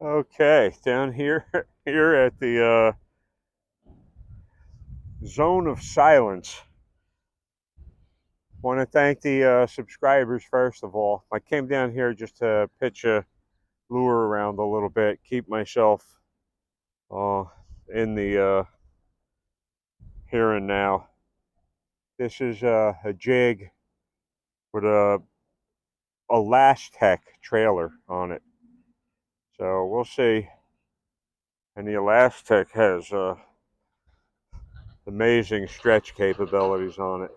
Okay, down here here at the zone of silence. Want to thank the subscribers first of all. I came down here just to pitch a lure around a little bit, keep myself uh, in the here and now. This is a jig with a Lastech trailer on it, so we'll see. And the Lastech has amazing stretch capabilities on it.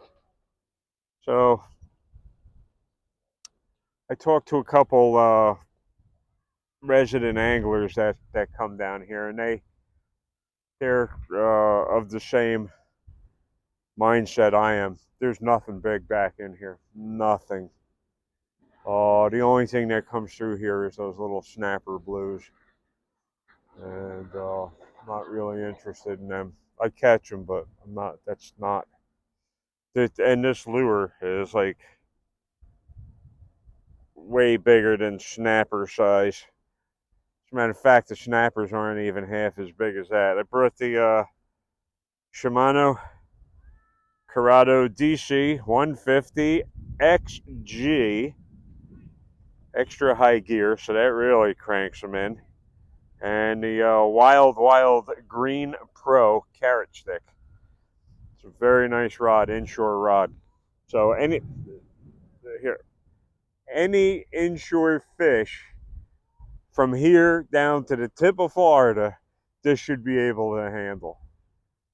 So I talked to a couple resident anglers that come down here, and they're of the same mindset I am. There's nothing big back in here, nothing. The only thing that comes through here is those little snapper blues, and I'm not really interested in them. I catch them, but I'm not. That's not. And this lure is like way bigger than snapper size. As a matter of fact, the snappers aren't even half as big as that. I brought the Shimano Corrado DC 150 XG, extra high gear, so that really cranks them in. And the Wild Green Pro carrot stick. It's a very nice rod, inshore rod. So here, any inshore fish from here down to the tip of Florida, this should be able to handle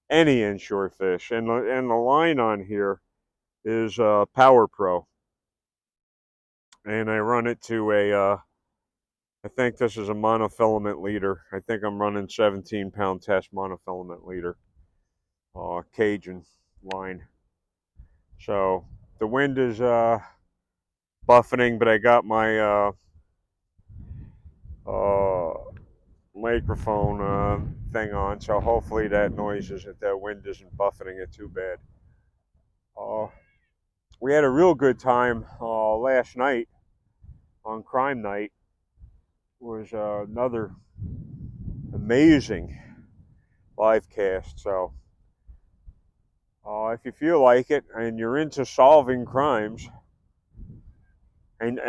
any inshore fish. And the line on here is Power Pro, and I run it to I think this is a monofilament leader. I think I'm running 17-pound test monofilament leader, Cajun line. So the wind is buffeting, but I got my uh, microphone thing on, so hopefully that noise isn't, that wind isn't buffeting it too bad. Uh, we had a real good time last night on Crime Night. It was another amazing live cast. So if you feel like it and you're into solving crimes, and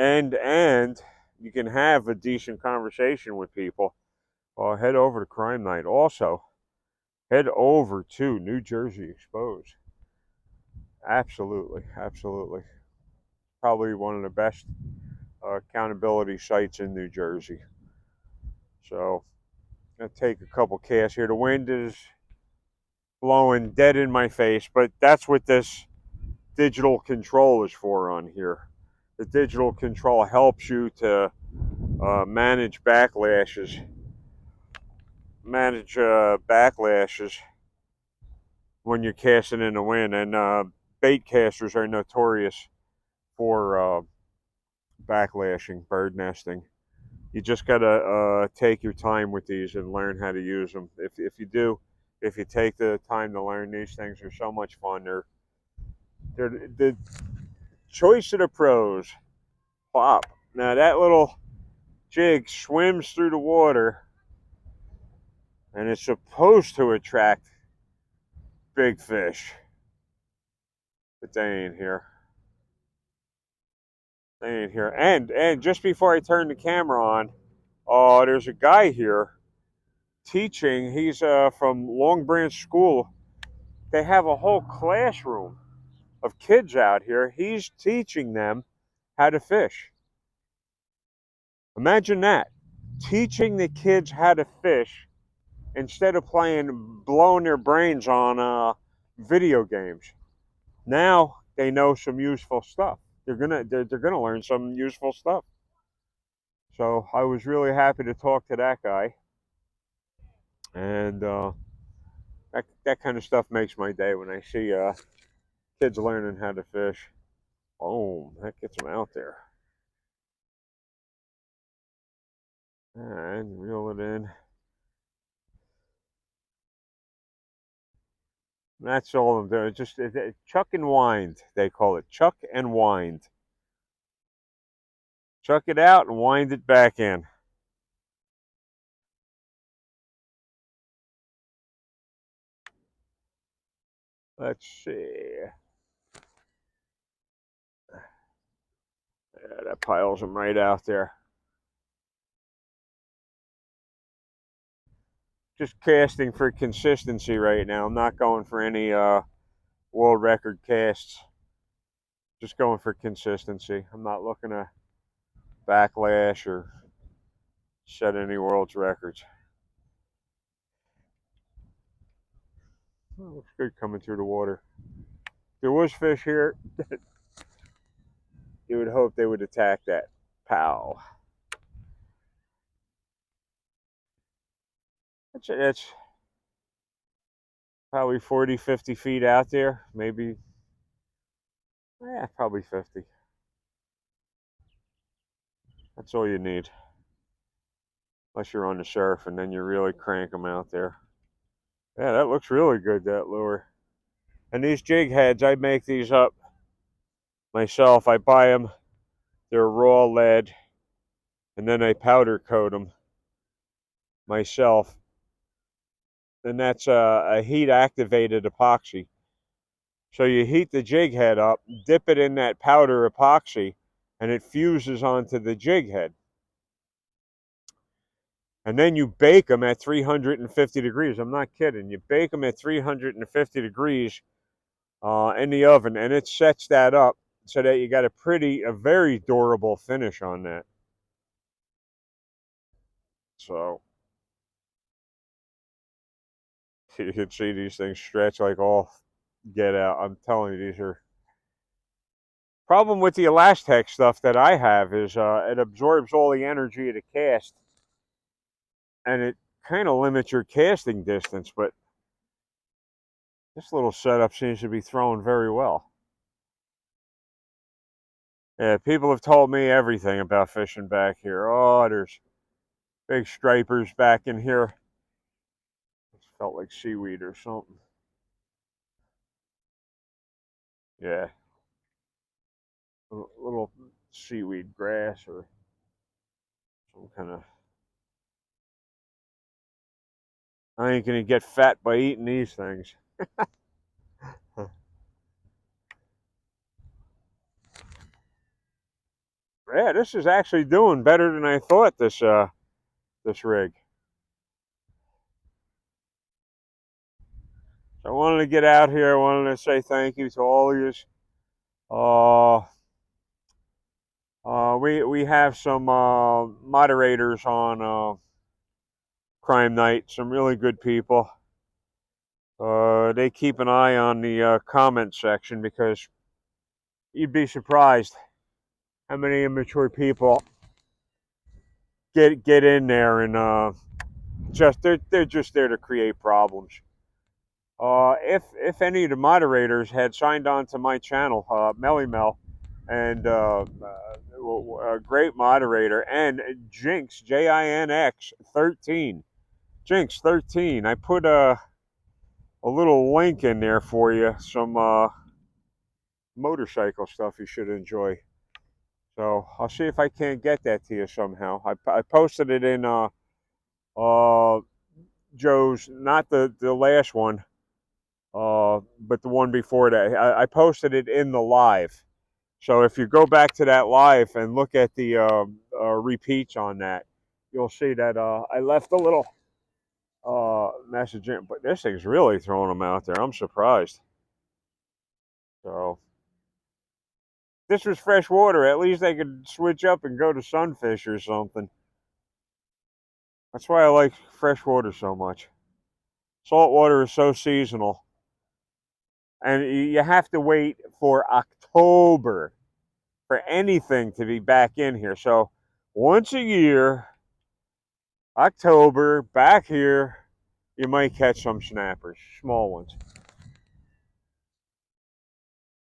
you can have a decent conversation with people, head over to Crime Night. Also, head over to New Jersey Exposed. Absolutely, absolutely. Probably one of the best accountability sites in New Jersey. So, I'm gonna take a couple casts here. The wind is blowing dead in my face, but that's what this digital control is for on here. The digital control helps you to manage backlashes, when you're casting in the wind. And bait casters are notorious for backlashing, bird nesting. You just gotta take your time with these and learn how to use them. If you do, if you take the time to learn these things, are so much fun. They're the choice of the pros. Pop. Now that little jig swims through the water, and it's supposed to attract big fish, but they ain't here. They ain't here. And just before I turn the camera on, there's a guy here teaching. He's from Long Branch School. They have a whole classroom of kids out here. He's teaching them how to fish. Imagine that. Teaching the kids how to fish instead of blowing their brains on video games. Now they know some useful stuff. They're gonna learn some useful stuff. So I was really happy to talk to that guy, and that kind of stuff makes my day when I see kids learning how to fish. Boom, that gets them out there. And reel it in. That's all I'm doing. Just chuck and wind, they call it. Chuck and wind. Chuck it out and wind it back in. Let's see. Yeah, that piles them right out there. Just casting for consistency right now. I'm not going for any world record casts. Just going for consistency. I'm not looking to backlash or set any world's records. Oh, looks good coming through the water. If there was fish here, you would hope they would attack that. Pow. That's probably 40, 50 feet out there. Maybe, yeah, probably 50. That's all you need. Unless you're on the surf and then you really crank them out there. Yeah, that looks really good, that lure. And these jig heads, I make these up myself. I buy them. They're raw lead. And then I powder coat them myself. And that's a heat activated epoxy. So you heat the jig head up, dip it in that powder epoxy, and it fuses onto the jig head. And then you bake them at 350 degrees. I'm not kidding. You bake them at 350 degrees in the oven, and it sets that up so that you got a very durable finish on that. So you can see these things stretch like all get out. I'm telling you, these are. Problem with the Elastec stuff that I have is it absorbs all the energy of the cast, and it kind of limits your casting distance. But this little setup seems to be throwing very well. Yeah, people have told me everything about fishing back here. Oh, there's big stripers back in here. It felt like seaweed or something. Yeah, little seaweed grass or some kind of. I ain't gonna get fat by eating these things. Yeah, this is actually doing better than I thought. This rig. So I wanted to get out here. I wanted to say thank you to all of you. Uh, we have some moderators on Crime Night. Some really good people. They keep an eye on the comment section because you'd be surprised how many immature people get in there and they're just there to create problems. If any of the moderators had signed on to my channel, Melly Mel, and a great moderator, and Jinx JINX 13, Jinx 13, I put a little link in there for you, some motorcycle stuff you should enjoy. So I'll see if I can't get that to you somehow. I posted it in Joe's, not the last one, but the one before that. I posted it in the live. So if you go back to that live and look at the repeats on that, you'll see that I left a little message in. But this thing's really throwing them out there. I'm surprised. So this was fresh water. At least they could switch up and go to sunfish or something. That's why I like fresh water so much. Salt water is so seasonal. And you have to wait for October for anything to be back in here. So once a year, October, back here, you might catch some snappers, small ones.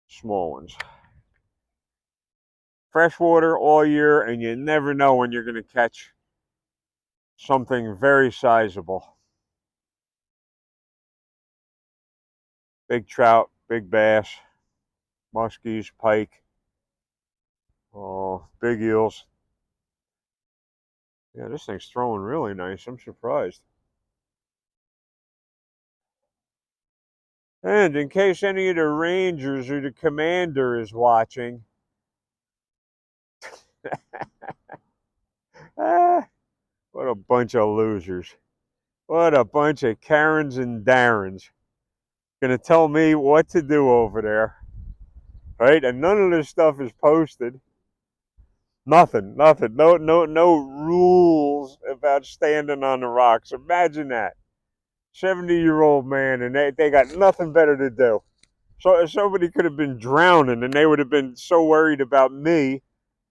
Small ones. Freshwater all year, and you never know when you're going to catch something very sizable. Big trout, big bass, muskies, pike, big eels. Yeah, this thing's throwing really nice. I'm surprised. And in case any of the Rangers or the commander is watching, ah, what a bunch of losers. What a bunch of Karens and Darrens. Gonna tell me what to do over there. Right? And none of this stuff is posted. Nothing. No rules about standing on the rocks. Imagine that. 70-year-old man, and they got nothing better to do. So somebody could have been drowning, and they would have been so worried about me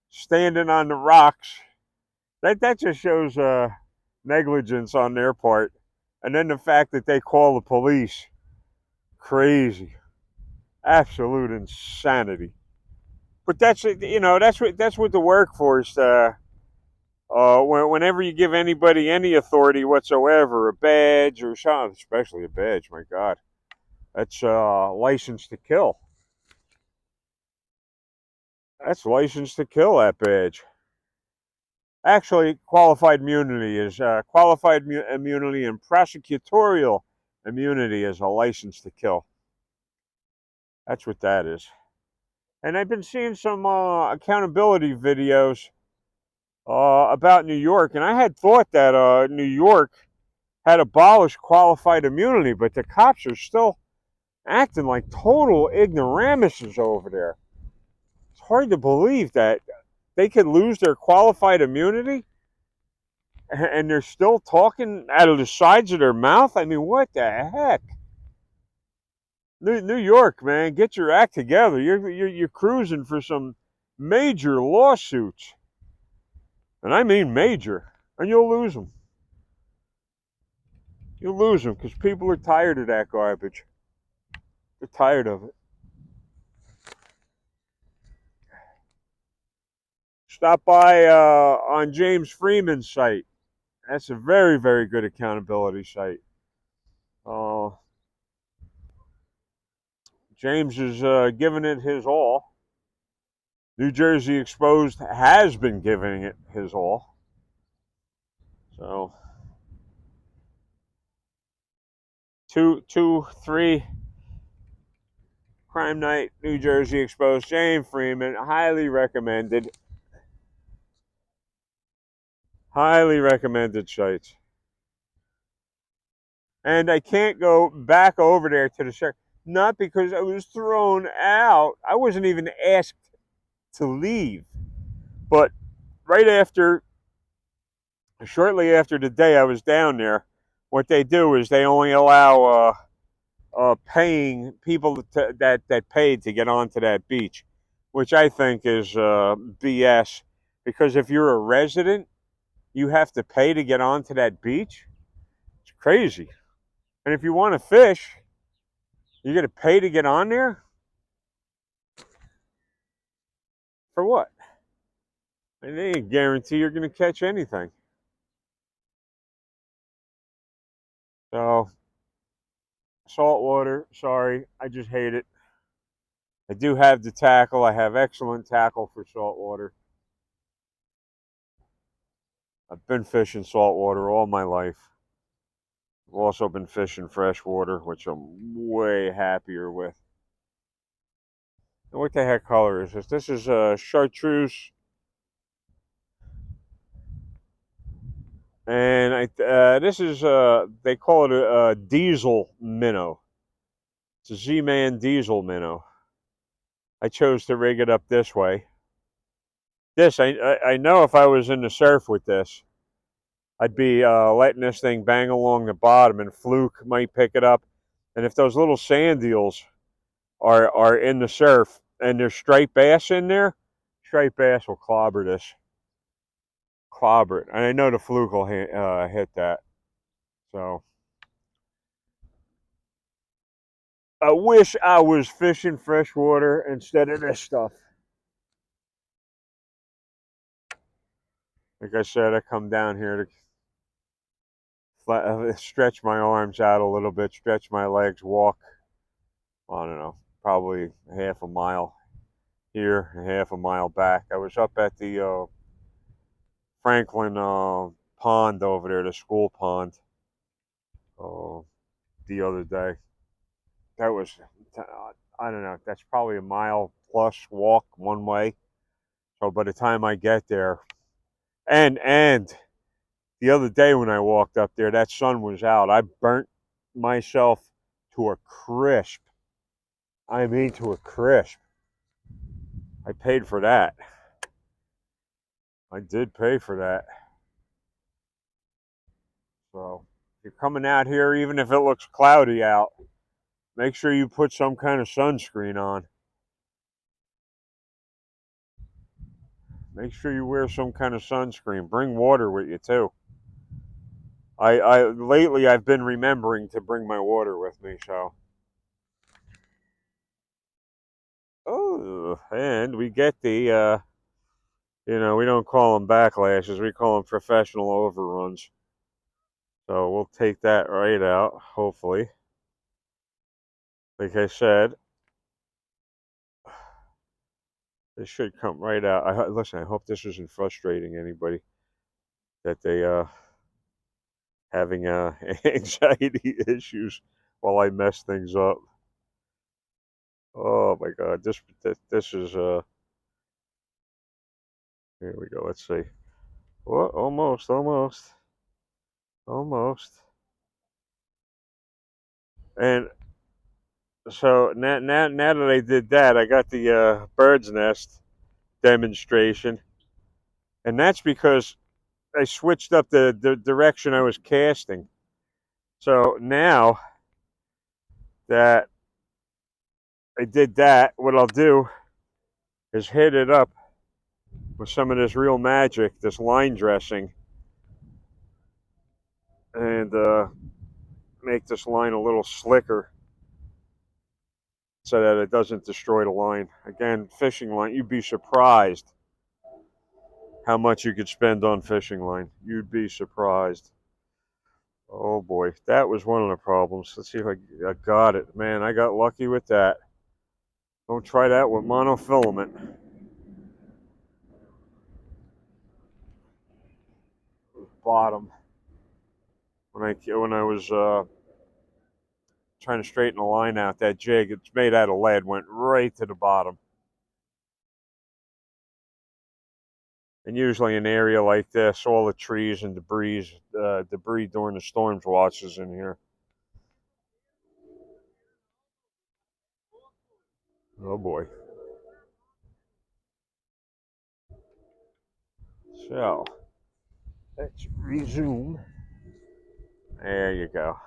standing on the rocks. That just shows negligence on their part. And then the fact that they call the police. Crazy. Absolute insanity. But that's that's what the workforce. Whenever you give anybody any authority whatsoever, a badge or something, especially a badge, my God, that's license to kill. That's license to kill. That badge. Actually, qualified immunity is immunity and prosecutorial immunity is a license to kill. That's what that is. And I've been seeing some accountability videos about New York, and I had thought that New York had abolished qualified immunity, but the cops are still acting like total ignoramuses over there. It's hard to believe that they could lose their qualified immunity and they're still talking out of the sides of their mouth. I mean, what the heck? New York, man, get your act together. You're cruising for some major lawsuits, and I mean major, and you'll lose them. You'll lose them because people are tired of that garbage. They're tired of it. Stop by on James Freeman's site. That's a very, very good accountability site. James is giving it his all. New Jersey Exposed has been giving it his all. So, 3 Crime Night, New Jersey Exposed, James Freeman, highly recommended. Highly recommended sites. And I can't go back over there to the sheriff. Not because I was thrown out. I wasn't even asked to leave. But right after, shortly after the day I was down there, what they do is they only allow paying people that paid to get onto that beach, which I think is BS. Because if you're a resident, you have to pay to get onto that beach. It's crazy. And if you want to fish, you got to pay to get on there? For what? And they ain't guarantee you're going to catch anything. So, saltwater, sorry, I just hate it. I do have the tackle. I have excellent tackle for saltwater. I've been fishing saltwater all my life. I've also been fishing freshwater, which I'm way happier with. And what the heck color is this? This is a chartreuse. And this is, they call it a diesel minnow. It's a Z-Man diesel minnow. I chose to rig it up this way. This, I know if I was in the surf with this, I'd be letting this thing bang along the bottom, and Fluke might pick it up. And if those little sand eels are in the surf and there's striped bass in there, striped bass will clobber this. Clobber it. And I know the Fluke will hit that. So I wish I was fishing freshwater instead of this stuff. Like I said, I come down here to stretch my arms out a little bit, stretch my legs, walk, I don't know, probably half a mile here and half a mile back. I was up at the Franklin pond over there, the school pond, the other day. that was, I don't know, that's probably a mile plus walk one way. So by the time I get there, and the other day when I walked up there, that sun was out. I burnt myself to a crisp. I mean, to a crisp. I paid for that. I did pay for that. So if you're coming out here, even if it looks cloudy out, make sure you put some kind of sunscreen on. Make sure you wear some kind of sunscreen. Bring water with you too. I lately I've been remembering to bring my water with me. So, oh, and we get the we don't call them backlashes. We call them professional overruns. So we'll take that right out. Hopefully, like I said, this should come right out. Listen, I hope this isn't frustrating anybody that they having anxiety issues while I mess things up. Oh my God, this is here we go. Let's see. Well, almost. And so now that I did that, I got the bird's nest demonstration, and that's because I switched up the direction I was casting. So now that I did that, what I'll do is hit it up with some of this Real Magic, this line dressing, and make this line a little slicker so that it doesn't destroy the line. Again, fishing line, you'd be surprised how much you could spend on fishing line. You'd be surprised. Oh boy, that was one of the problems. Let's see if I got it. Man, I got lucky with that. Don't try that with monofilament. Bottom. When I was trying to straighten the line out, that jig, it's made out of lead, went right to the bottom. And usually an area like this, all the trees and debris during the storms washes in here. Oh boy. So, let's resume. There you go.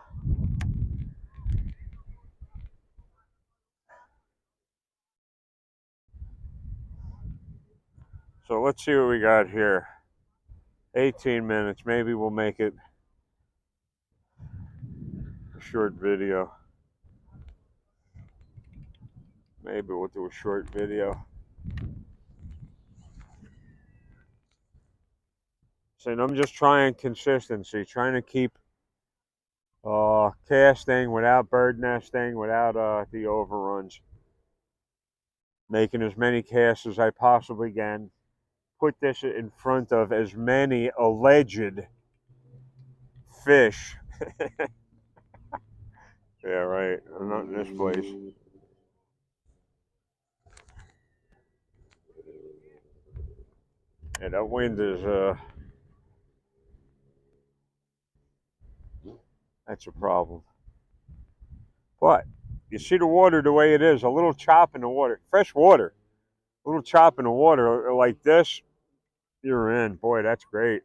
So let's see what we got here. 18 minutes. Maybe we'll make it a short video. Maybe we'll do a short video. So I'm just trying consistency, trying to keep casting without bird nesting, without the overruns. Making as many casts as I possibly can. Put this in front of as many alleged fish. Yeah, right. I'm not in this place. Yeah, that wind is that's a problem. But you see the water the way it is, a little chop in the water, fresh water, a little chop in the water like this, you're in. Boy, that's great.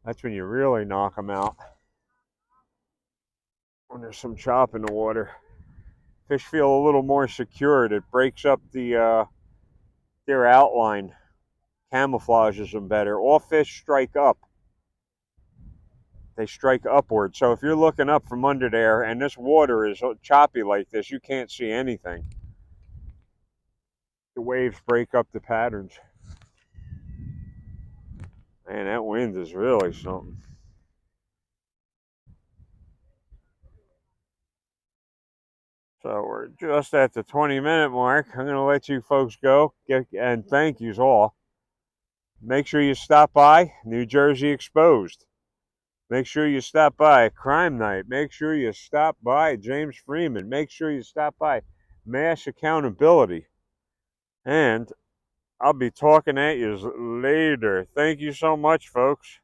That's when you really knock them out. When there's some chop in the water, fish feel a little more secured. It breaks up their outline, camouflages them better. All fish strike up. They strike upward. So if you're looking up from under there and this water is choppy like this, you can't see anything. The waves break up the patterns. Man, that wind is really something. So we're just at the 20-minute mark. I'm going to let you folks go. And thank yous all. Make sure you stop by New Jersey Exposed. Make sure you stop by Crime Night. Make sure you stop by James Freeman. Make sure you stop by Mass Accountability. And I'll be talking at you later. Thank you so much, folks.